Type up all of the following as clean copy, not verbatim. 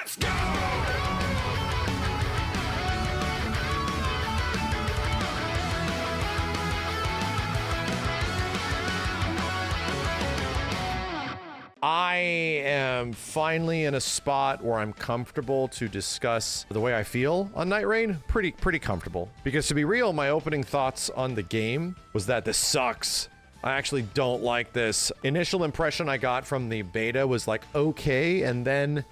Let's go! I am finally in a spot where I'm comfortable to discuss the way I feel on Nightreign. Pretty comfortable. Because to be real, my opening thoughts on the game was that this sucks. I actually don't like this. Initial impression I got from the beta was like, okay, and then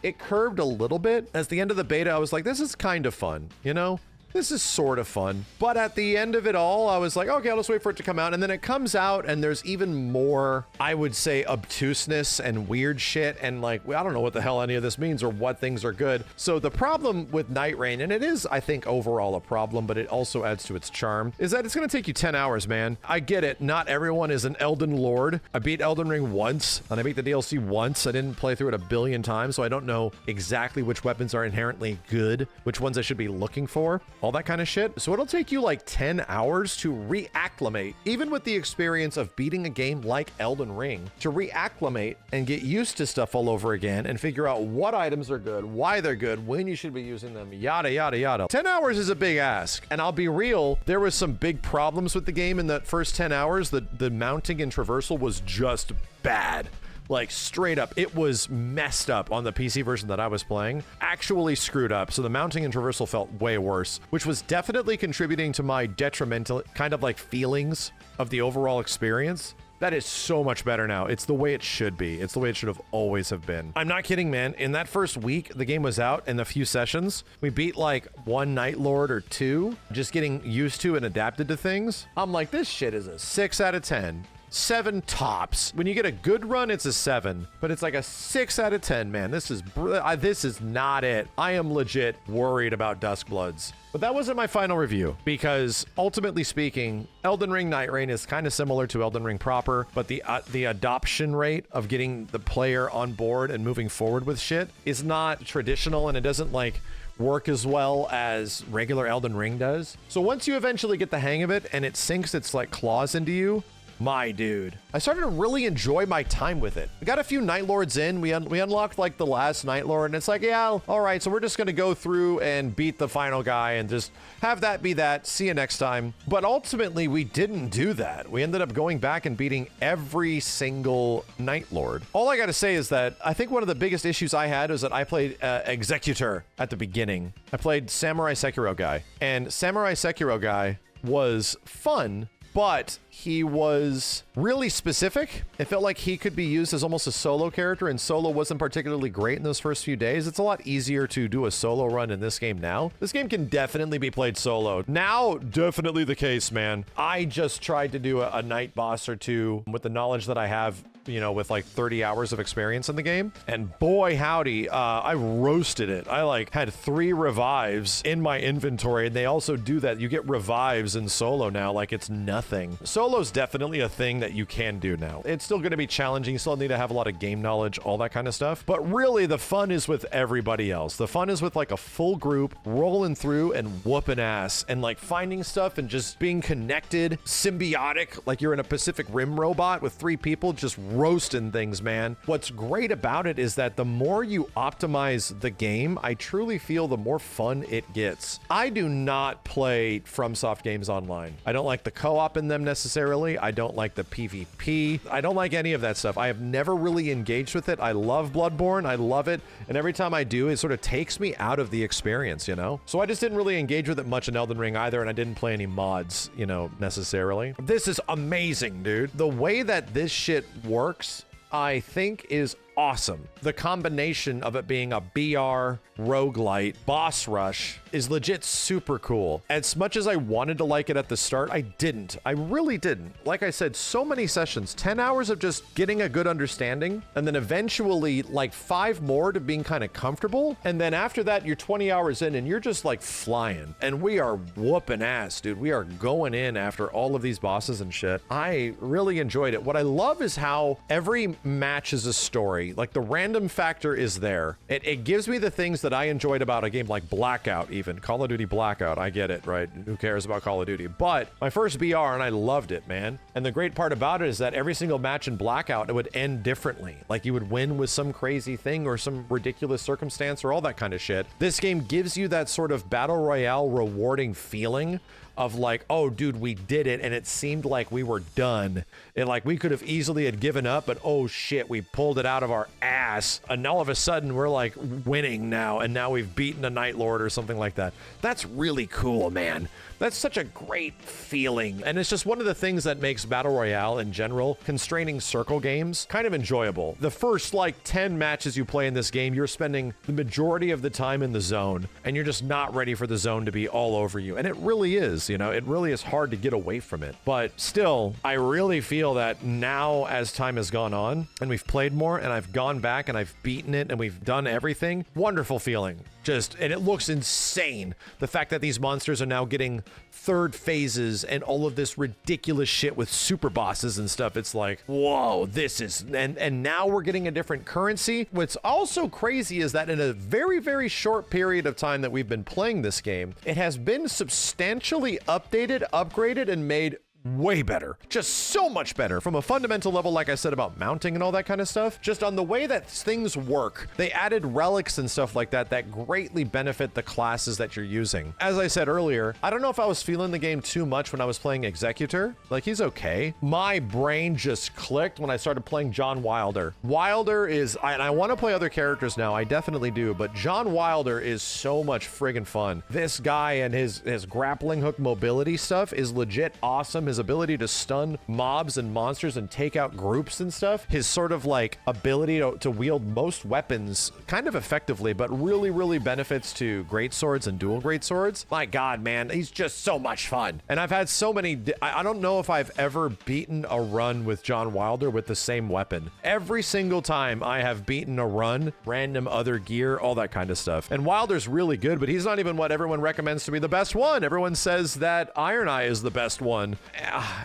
it curved a little bit. At the end of the beta, I was like, this is kind of fun, you know? This is sort of fun. But at the end of it all, I was like, okay, I'll just wait for it to come out. And then it comes out and there's even more, I would say, obtuseness and weird shit. And like, I don't know what the hell any of this means or what things are good. So the problem with Nightreign, and it is, I think, overall a problem, but it also adds to its charm, is that it's going to take you 10 hours, man. I get it. Not everyone is an Elden Lord. I beat Elden Ring once and I beat the DLC once. I didn't play through it a billion times, so I don't know exactly which weapons are inherently good, which ones I should be looking for. All that kind of shit. So it'll take you like 10 hours to reacclimate, even with the experience of beating a game like Elden Ring, to reacclimate and get used to stuff all over again and figure out what items are good, why they're good, when you should be using them, yada, yada, yada. 10 hours is a big ask. And I'll be real, there was some big problems with the game in that first 10 hours. The mounting and traversal was just bad. Like, straight up, it was messed up on the PC version that I was playing. Actually screwed up, so the mounting and traversal felt way worse, which was definitely contributing to my detrimental kind of like feelings of the overall experience. That is so much better now. It's the way it should be. It's the way it should have always have been. I'm not kidding, man. In that first week, the game was out, in a few sessions, we beat like one Night Lord or two, just getting used to and adapted to things. I'm like, this shit is a 6 out of 10. 7 tops. When you get a good run, it's a 7, but it's like a 6 out of 10, man. This is not it. I am legit worried about Duskbloods. But that wasn't my final review, because ultimately speaking, Elden Ring Nightreign is kind of similar to Elden Ring proper, but the adoption rate of getting the player on board and moving forward with shit is not traditional, and it doesn't like work as well as regular Elden Ring does. So once you eventually get the hang of it and it sinks its like claws into you, my dude, I started to really enjoy my time with it. We got a few Night Lords in. We unlocked like the last Night Lord, and it's like, yeah, all right, so we're just gonna go through and beat the final guy and just have that be that. See you next time. But ultimately, we didn't do that. We ended up going back and beating every single Night Lord. All I gotta say is that I think one of the biggest issues I had was that I played Executor at the beginning. I played Samurai Sekiro guy, and Samurai Sekiro guy was fun, but he was really specific. It felt like he could be used as almost a solo character, and solo wasn't particularly great in those first few days. It's a lot easier to do a solo run in this game now. This game can definitely be played solo. Now, definitely the case, man. I just tried to do a night boss or two with the knowledge that I have, you know, with like 30 hours of experience in the game. And boy, howdy, I roasted it. I like had 3 revives in my inventory, and they also do that. You get revives in solo now like it's nothing. Solo's definitely a thing that you can do now. It's still going to be challenging. You still need to have a lot of game knowledge, all that kind of stuff. But really, the fun is with everybody else. The fun is with like a full group rolling through and whooping ass and like finding stuff and just being connected, symbiotic, like you're in a Pacific Rim robot with 3 people just roasting things, man. What's great about it is that the more you optimize the game, I truly feel the more fun it gets. I do not play FromSoft games online. I don't like the co-op in them necessarily. I don't like the PvP. I don't like any of that stuff. I have never really engaged with it. I love Bloodborne. I love it. And every time I do, it sort of takes me out of the experience, you know? So I just didn't really engage with it much in Elden Ring either, and I didn't play any mods, you know, necessarily. This is amazing, dude. The way that this shit works, I think, is awesome. The combination of it being a BR roguelite boss rush is legit super cool. As much as I wanted to like it at the start, I didn't. I really didn't. Like I said, so many sessions, 10 hours of just getting a good understanding, and then eventually like 5 more to being kind of comfortable. And then after that, you're 20 hours in and you're just like flying. And we are whooping ass, dude. We are going in after all of these bosses and shit. I really enjoyed it. What I love is how every match is a story. story. Like, the random factor is there. It gives me the things that I enjoyed about a game like Blackout, even. Call of Duty Blackout. I get it, right? Who cares about Call of Duty? But my first BR, and I loved it, man. And the great part about it is that every single match in Blackout, it would end differently. Like, you would win with some crazy thing or some ridiculous circumstance or all that kind of shit. This game gives you that sort of battle royale rewarding feeling of like, oh, dude, we did it, and it seemed like we were done. And like, we could have easily had given up, but oh shit, we pulled it out of our ass. And all of a sudden, we're like winning now, and now we've beaten a Night Lord or something like that. That's really cool, man. That's such a great feeling. And it's just one of the things that makes Battle Royale in general, constraining circle games, kind of enjoyable. The first like 10 matches you play in this game, you're spending the majority of the time in the zone, and you're just not ready for the zone to be all over you. And it really is, you know, it really is hard to get away from it. But still, I really feel that now as time has gone on and we've played more and I've gone back and I've beaten it and we've done everything, wonderful feeling. And it looks insane. The fact that these monsters are now getting third phases and all of this ridiculous shit with super bosses and stuff. It's like, whoa, this is, and now we're getting a different currency. What's also crazy is that in a very, very short period of time that we've been playing this game, it has been substantially updated, upgraded, and made way better. Just so much better from a fundamental level, like I said, about mounting and all that kind of stuff. Just on the way that things work. They added relics and stuff like that that greatly benefit the classes that you're using. As I said earlier, I don't know if I was feeling the game too much when I was playing Executor. Like, he's okay. My brain just clicked when I started playing John Wilder. Wilder is, and I want to play other characters now, I definitely do, but John Wilder is so much friggin' fun. This guy and his grappling hook mobility stuff is legit awesome. His ability to stun mobs and monsters and take out groups and stuff. His sort of like ability to wield most weapons kind of effectively, but really, really benefits to great swords and dual great swords. My God, man, he's just so much fun. And I've had so many, I don't know if I've ever beaten a run with John Wilder with the same weapon. Every single time I have beaten a run, random other gear, all that kind of stuff. And Wilder's really good, but he's not even what everyone recommends to be the best one. Everyone says that Iron Eye is the best one.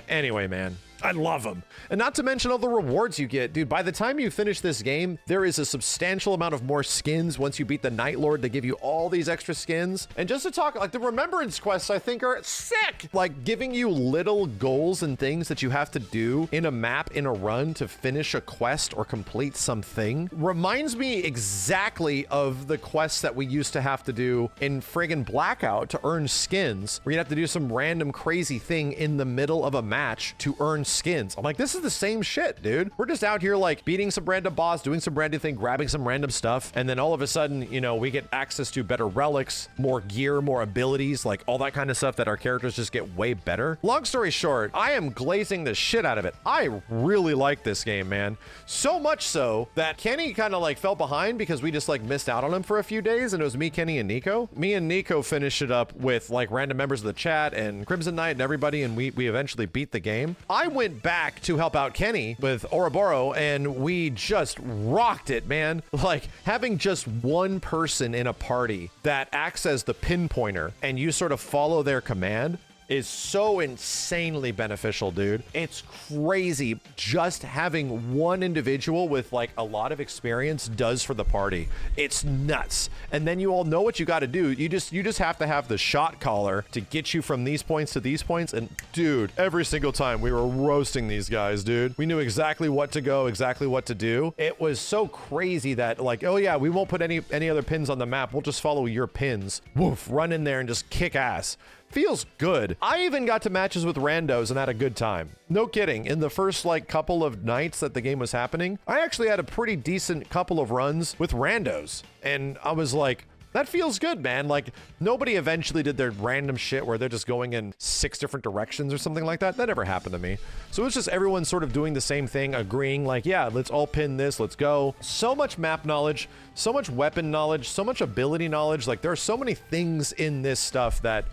Anyway, man, I love them. And not to mention all the rewards you get. Dude, by the time you finish this game, there is a substantial amount of more skins once you beat the Night Lord. They give you all these extra skins. And just to talk, like, the Remembrance quests, I think, are sick. Like, giving you little goals and things that you have to do in a map, in a run, to finish a quest or complete something. Reminds me exactly of the quests that we used to have to do in friggin' Blackout to earn skins, where you'd have to do some random crazy thing in the middle of a match to earn skins. I'm like, this is the same shit, dude. We're just out here like beating some random boss, doing some random thing, grabbing some random stuff, and then all of a sudden, you know, we get access to better relics, more gear, more abilities, like all that kind of stuff that our characters just get way better. Long story short, I am glazing the shit out of it. I really like this game, man. So much so that Kenny kind of like fell behind because we just like missed out on him for a few days, and it was me, Kenny, and Nico. Me and Nico finished it up with like random members of the chat and Crimson Knight and everybody, and we eventually beat the game. I went back to help out Kenny with Ouroboros, and we just rocked it, man. Like, having just one person in a party that acts as the pinpointer and you sort of follow their command is so insanely beneficial, dude. It's crazy just having one individual with like a lot of experience does for the party. It's nuts. And then you all know what you got to do. You just have to have the shot caller to get you from these points to these points. And dude, every single time we were roasting these guys, dude. We knew exactly what to go, exactly what to do. It was so crazy that like, oh yeah, we won't put any other pins on the map. We'll just follow your pins. Woof, run in there and just kick ass. Feels good. I even got to matches with randos and had a good time. No kidding. In the first like couple of nights that the game was happening, I actually had a pretty decent couple of runs with randos. And I was like, that feels good, man. Like, nobody eventually did their random shit where they're just going in 6 different directions or something like that. That never happened to me. So it's just everyone sort of doing the same thing, agreeing like, yeah, let's all pin this, let's go. So much map knowledge, so much weapon knowledge, so much ability knowledge. Like, there are so many things in this stuff that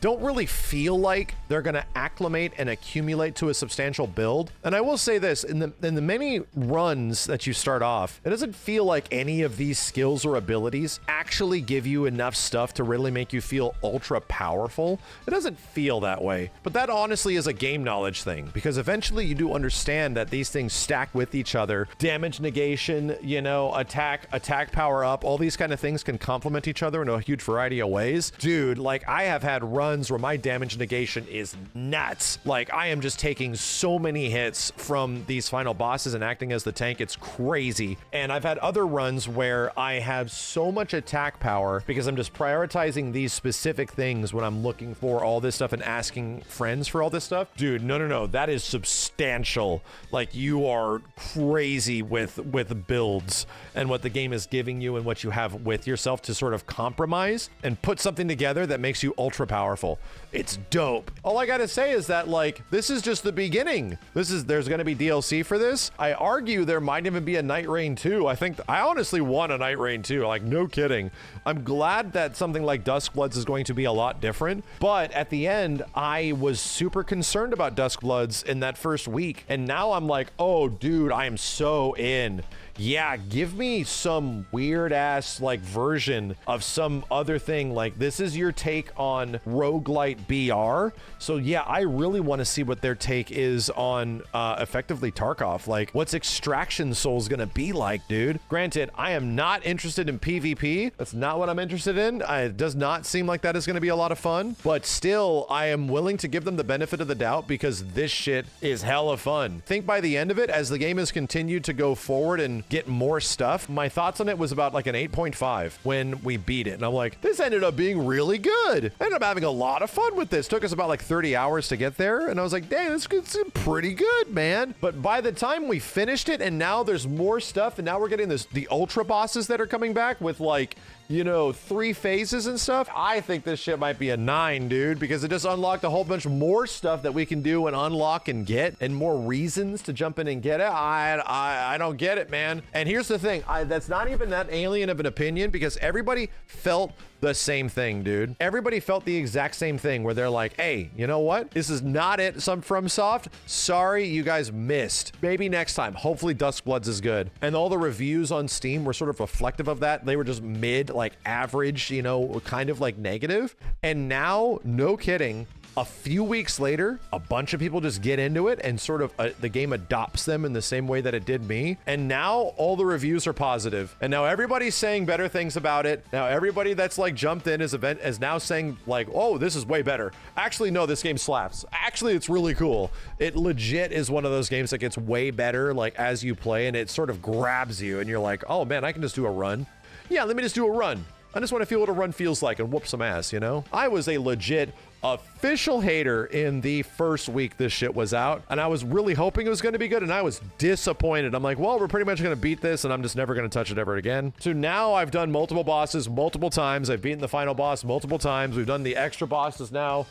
don't really feel like they're going to acclimate and accumulate to a substantial build. And I will say this, in the many runs that you start off, it doesn't feel like any of these skills or abilities actually give you enough stuff to really make you feel ultra powerful. It doesn't feel that way. But that honestly is a game knowledge thing, because eventually you do understand that these things stack with each other. Damage negation, you know, attack power up, all these kind of things can complement each other in a huge variety of ways. Dude, like I have had runs where my damage negation is nuts. Like I am just taking so many hits from these final bosses and acting as the tank. It's crazy. And I've had other runs where I have so much attack power because I'm just prioritizing these specific things when I'm looking for all this stuff and asking friends for all this stuff. Dude, no. That is substantial. Like you are crazy with builds and what the game is giving you and what you have with yourself to sort of compromise and put something together that makes you ultra powerful. It's dope. All I gotta say is that like this is just the beginning. There's gonna be DLC for this. I argue there might even be a Nightreign 2. I honestly want a Nightreign 2. Like no kidding. I'm glad that something like Duskbloods is going to be a lot different, but at the end I was super concerned about Duskbloods in that first week, and now I'm like, oh dude, I am so in. Yeah, give me some weird ass like version of some other thing. Like this is your take on roguelite BR. So yeah, I really want to see what their take is on effectively Tarkov. Like what's Extraction Souls gonna be like, dude? Granted, I am not interested in PvP. That's not what I'm interested in. It does not seem like that is gonna be a lot of fun, but still I am willing to give them the benefit of the doubt because this shit is hella fun. Think by the end of it, as the game has continued to go forward and get more stuff, my thoughts on it was about like an 8.5 when we beat it. And I'm like, this ended up being really good. I ended up having a lot of fun with this. Took us about like 30 hours to get there. And I was like, dang, this is pretty good, man. But by the time we finished it and now there's more stuff and now we're getting the ultra bosses that are coming back with like, you know, 3 phases and stuff. I think this shit might be a 9, dude, because it just unlocked a whole bunch more stuff that we can do and unlock and get, and more reasons to jump in and get it. I don't get it, man. And here's the thing, that's not even that alien of an opinion, because everybody felt the same thing, dude. Everybody felt the exact same thing where they're like, hey, you know what? This is not it. Some FromSoft. Sorry, you guys missed. Maybe next time. Hopefully Duskbloods is good. And all the reviews on Steam were sort of reflective of that. They were just mid, like average, you know, kind of like negative. And now, no kidding, a few weeks later, a bunch of people just get into it and sort of the game adopts them in the same way that it did me. And now all the reviews are positive. And now everybody's saying better things about it. Now everybody that's like jumped in is now saying like, oh, this is way better. Actually, no, this game slaps. Actually, it's really cool. It legit is one of those games that gets way better like as you play, and it sort of grabs you and you're like, oh man, I can just do a run. Yeah, let me just do a run. I just want to feel what a run feels like and whoop some ass, you know? I was a legit official hater in the first week this shit was out, and I was really hoping it was going to be good, and I was disappointed. I'm like, well, we're pretty much going to beat this, and I'm just never going to touch it ever again. So now I've done multiple bosses multiple times. I've beaten the final boss multiple times. We've done the extra bosses now.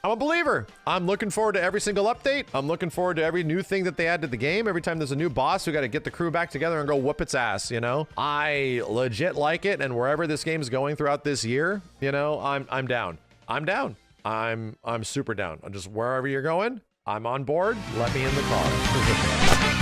I'm a believer. I'm looking forward to every single update. I'm looking forward to every new thing that they add to the game. Every time there's a new boss, we got to get the crew back together and go whoop its ass, you know? I legit like it, and wherever this game is going throughout this year, you know, I'm down. I'm down. I'm super down. I'm just wherever you're going, I'm on board. Let me in the car.